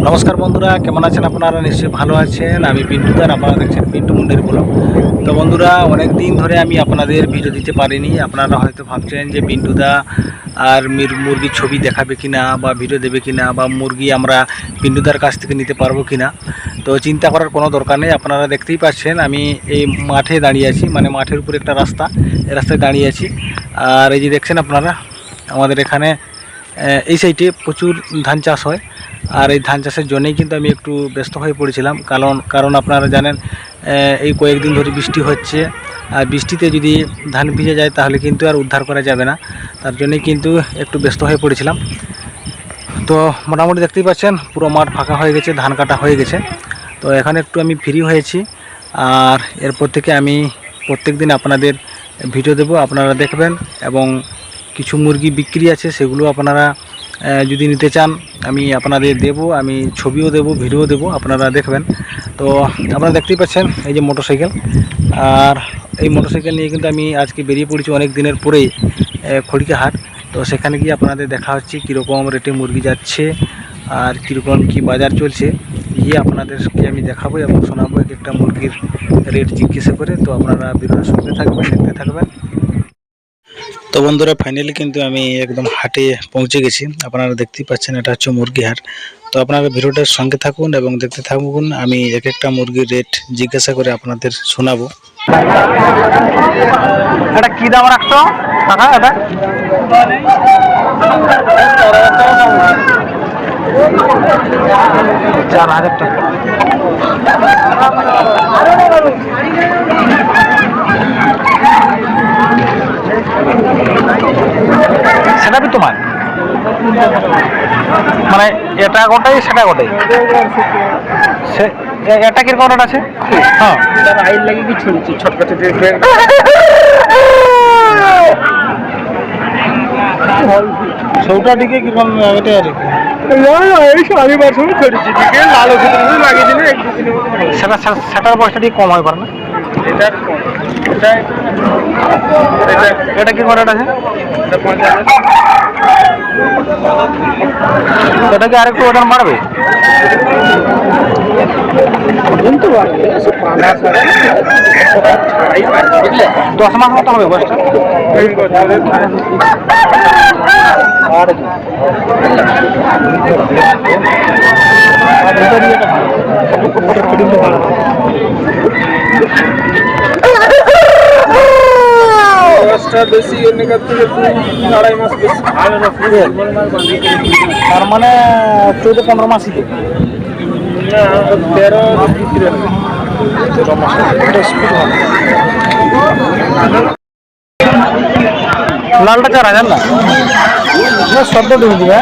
নমস্কার বন্ধুরা, কেমন আছেন আপনারা? নিশ্চয়ই ভালো আছেন। আমি পিন্টুদার, আপনারা দেখছেন পিন্টু মুন্ডের ব্লগ। তো বন্ধুরা, অনেক দিন ধরে আমি আপনাদের ভিডিও দিতে পারিনি। আপনারা হয়তো ভাবছেন যে পিন্টুদা আর মুরগির ছবি দেখাবে কিনা বা ভিডিও দেবে কিনা, বা মুরগি আমরা পিন্টুদার কাছ থেকে নিতে পারবো কিনা। তো চিন্তা করার কোনো দরকার নেই। আপনারা দেখতেই পাচ্ছেন আমি এই মাঠে দাঁড়িয়ে আছি, মানে মাঠের উপরে একটা রাস্তা, এই রাস্তায় দাঁড়িয়ে আছি। আর এই যে দেখছেন আপনারা, আমাদের এখানে এই সাইডে প্রচুর ধান চাষ হয়। আর এই ধান চাষের জন্যই কিন্তু আমি একটু ব্যস্ত হয়ে পড়েছিলাম, কারণ আপনারা জানেন এই কয়েকদিন ধরে বৃষ্টি হচ্ছে। আর বৃষ্টিতে যদি ধান ভিজে যায় তাহলে কিন্তু আর উদ্ধার করা যাবে না। তার জন্যই কিন্তু একটু ব্যস্ত হয়ে পড়েছিলাম। তো মোটামুটি দেখতেই পাচ্ছেন পুরো মাঠ ফাঁকা হয়ে গেছে, ধান কাটা হয়ে গেছে। তো এখানে একটু আমি ফ্রি হয়েছি। আর এরপর থেকে আমি প্রত্যেক দিন আপনাদের ভিডিও দেব, আপনারা দেখবেন। এবং কিছু মুরগি বিক্রি আছে, সেগুলো আপনারা যদি নিতে চান আমি আপনাদের দেব। আমি ছবিও দেব, ভিডিও দেব, আপনারা দেখবেন। তো আপনারা দেখতেই পাচ্ছেন এই যে মোটরসাইকেল। আর এই মোটরসাইকেল নিয়ে কিন্তু আমি আজকে বেরিয়ে পড়েছি অনেক দিনের পরেই খড়িকাহাট। তো সেখানে গিয়ে আপনাদের দেখা হচ্ছে কীরকম রেটে মুরগি যাচ্ছে আর কীরকম কী বাজার চলছে, গিয়ে আপনাদেরকে আমি দেখাবো এবং শোনাবো এক একটা মুরগির রেট জিজ্ঞাসা করে। তো আপনারা ভিডিওর সঙ্গে থাকবেন, দেখতে থাকবেন। তো বন্ধুরা, ফাইনালি কিন্তু আমি একদম হাটে পৌঁছে গেছি। আপনারা দেখতেই পাচ্ছেন এটা হচ্ছে মুরগি হাট। তো আপনারা ভিডিওটার সঙ্গে থাকুন এবং দেখতে থাকুন। আমি এক একটা মুরগির রেট জিজ্ঞাসা করে আপনাদের শোনাবো। এটা কি দাম রাখছো টাকা? এটা 4,000 টাকা। সেটা কি তোমার, মানে এটা গোটাই সেটা গোটাই? এটা কিরকম রেট আছে? হ্যাঁ, আইল লাগে কি ছড়িয়েছি ছটকা ছটকে ছৌটা দিকে কিরকম এটা আর সেটার বয়সটা দিয়ে কম হয় পারে না? এটা কি রেট আছে? এটা কি আরেকটু ওজন বাড়বে? কিন্তু 10 মাস মতো হবে বয়সটা। বেশি আড়াই মাস বেশি, তার মানে 14-15 মাসই তো। 13 মাস। লালটা 4,000 না? শব্দ দিয়ে দিবে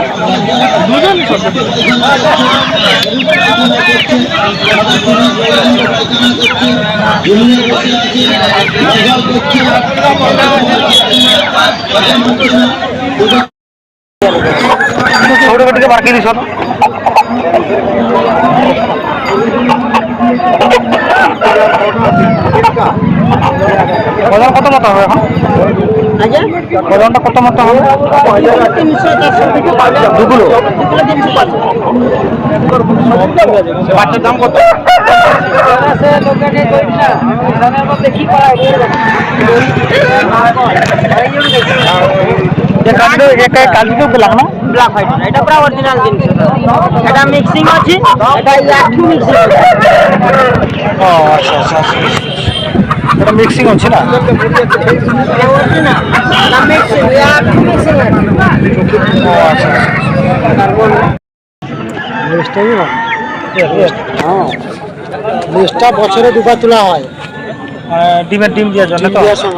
ছোট বেটিকে বাকি দিস। ওজন কত মতো হবে এখন? ওজনটা কত মতো হবে? দুগুলো বাচ্চার দাম কত? কালকে ব্ল্যাক না, ব্ল্যাক হোয়াইট না, এটা পুরো অরিজিনাল জিনিস। এটা মিক্সিং আছে, এটা একটু মিক্সিং। ও আচ্ছা আচ্ছা আচ্ছা, এটা মিক্সিং হচ্ছে না? অরিজিনাল না মিক্সিং, একটু মিক্সিং আছে। ও আচ্ছা আচ্ছা, লিস্টটাই না? হ্যাঁ, লিস্টটা বছরে দুবার তোলা হয়, ডিমের ডিম দেওয়ার জন্য। তো আচ্ছা,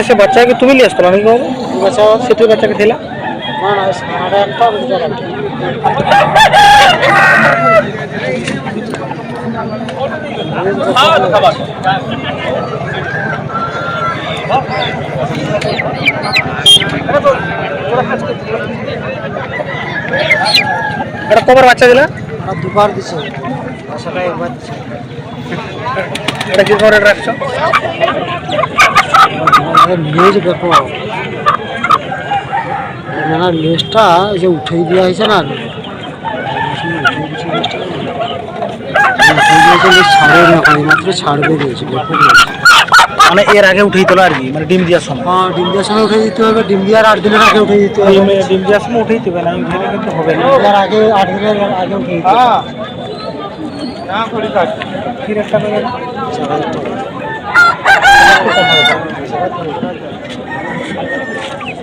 সে বাচ্চাকে তুমি নিয়ে আসতো? আমি বাচ্চা সেটি বাচ্চাকে দিলাম এটা কবার বাচ্চা দিলা? দুবার দিছে, একবার দিছে। এটা কি করে রাখছো? নিউজ দেখো, না লেজটা এই যে উঠেই দেওয়া হয়েছে না, ছাড়ে না, মাত্র ছাড়বে দিয়েছে। মানে এর আগে উঠেই তোলা আর কি, মানে ডিম দেওয়ার সময়? হ্যাঁ, ডিম দেওয়ার সময় উঠে দিতে হবে, ডিম দেওয়ার 8 দিনের আগে উঠে দিতে হবে। ডিম দেওয়ার সময় উঠেই দেবে না, উঠে কিন্তু হবে না। দেওয়ার আগে 8 দিনের আগে উঠে দিতে হবে। কি রেটটা নেবে? 4000 টাকা।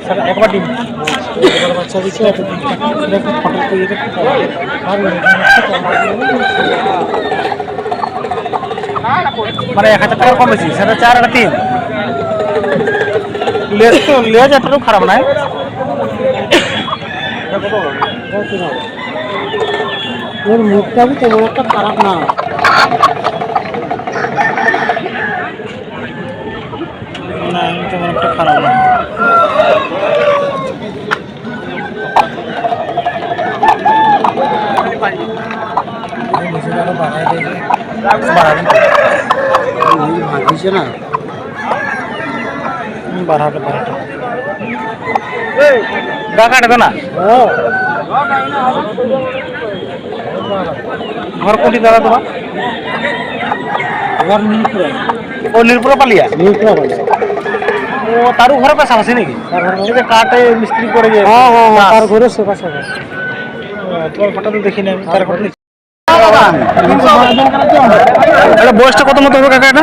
স্যার একবার ডিম বাচ্চা দিচ্ছে একটু ফটো তো এটা একটু মানে 1000 টাকার কম বেশি, সেটা 4 আর 3 লেজ তো লেজ এতটাও খারাপ নাই। ওর মুখটা भी তেমন একটা খারাপ না। না তেমন একটা খারাপ না। ভাগিছে না, বাড়াবে গা কাটবে না। ঘর কোনটি দাদা তোমার? ঘর নীলপুরা। ও নীলপুরা পালিয়া? নীলপুরা পালিয়া। ও তারও ঘরে পাশাপাশি নাকি? কাঠে মিস্ত্রি করে যে? তার ঘরে সে পাশে। তোমার ফটো তো দেখি না আমি, তার ফটো বয়সটা কত মতো হবে কাকা?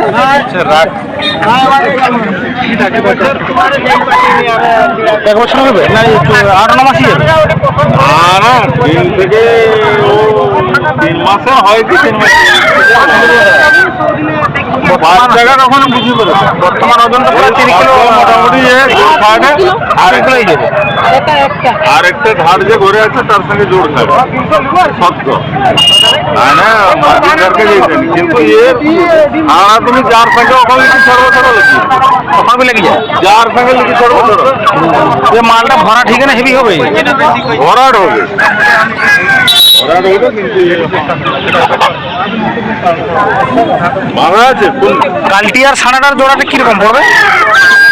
এক বছর হবে না, 8-9 মাসই হবে। 3 মাসে হয় কি 3 মাসে বাচ্চারা কখন বুঝি করে। বর্তমান ওজনটা প্রায় 3 কিলো মোটামুটি আরেকটা ধার যে ঘরে আছে তার সঙ্গে জোর থাকে সত্য, না মার্কেটারকে দিয়েছেন, কিন্তু তুমি যার সঙ্গে ওখানে লিখি ছাড়বো ওখানে লেগে যায়, যার সঙ্গে লিখি ছাড়বো যে মালটা ভরা ঠিক না হেভি হবে? ভরাট হবে, কিন্তু মারা আছে। কালটি আর ছানাটার জোড়াটা কিরকম পড়বে?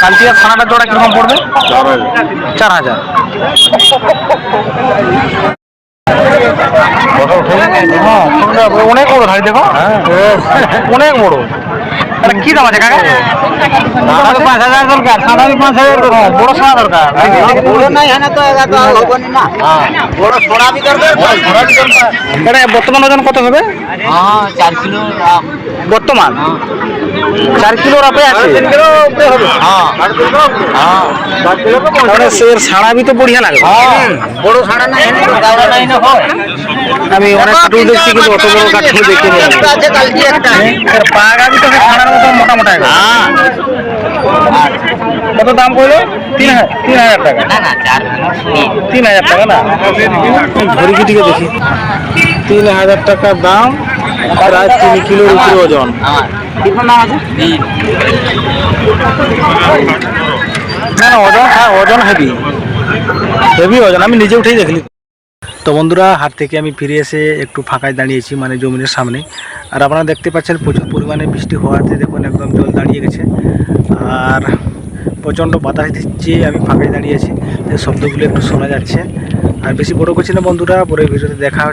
কালটি আর ছানাটার জোড়া কিরকম পড়বে? 4000। অনেক বড় ধাড়ি, দেখো অনেক বড়। তাহলে কি দাম আছে কাকা? 5000 দরকার, 5000 দরকার। বড় ছানা দরকার। বড় নাই হ্যাঁ তো এরা তো আর হবনি না। বড় ছড়া भी দরকার, ছড়া भी দরকার। এটা বর্তমান ওজন কত হবে? 4 কিলো। বর্তমান 4 কিলোর আপে আছে। তাহলে সের ছাড়া তো বড়িয়া লাগে। বড় ছাড়া নাই হ্যাঁ তো দাওড়া নাই না হয়। আমি অনেক কাঠুল দেখছি, কিন্তু অত বড় কাঠুল দেখিনি। আছে কালকে একটা। এর পা গাবি তো ছাড়ার মতো মোটা মোটা। কত দাম কইলো? 3000 টাকা। না না 4 কিলো। 3000 টাকা না? ঘড়ি দিকে দেখি, 3000 টাকা দাম, প্রায় 3 কিলোর উপরে ওজন। নাম আছে না না ওজন, হ্যাঁ ওজন হেভি ওজন, আমি নিজে উঠেই দেখলি। তো বন্ধুরা, হাট থেকে আমি ফিরে এসে একটু ফাঁকায় দাঁড়িয়েছি, মানে জমিনের সামনে। আর আপনারা দেখতে পাচ্ছেন প্রচুর পরিমাণে বৃষ্টি হওয়াতে দেখুন একদম জল দাঁড়িয়ে গেছে, আর প্রচণ্ড বাতাস দিচ্ছে। আমি ফাঁকায় দাঁড়িয়েছি, শব্দগুলো একটু শোনা যাচ্ছে। আর বেশি বড় করছি না বন্ধুরা, পরে ভিডিওতে দেখা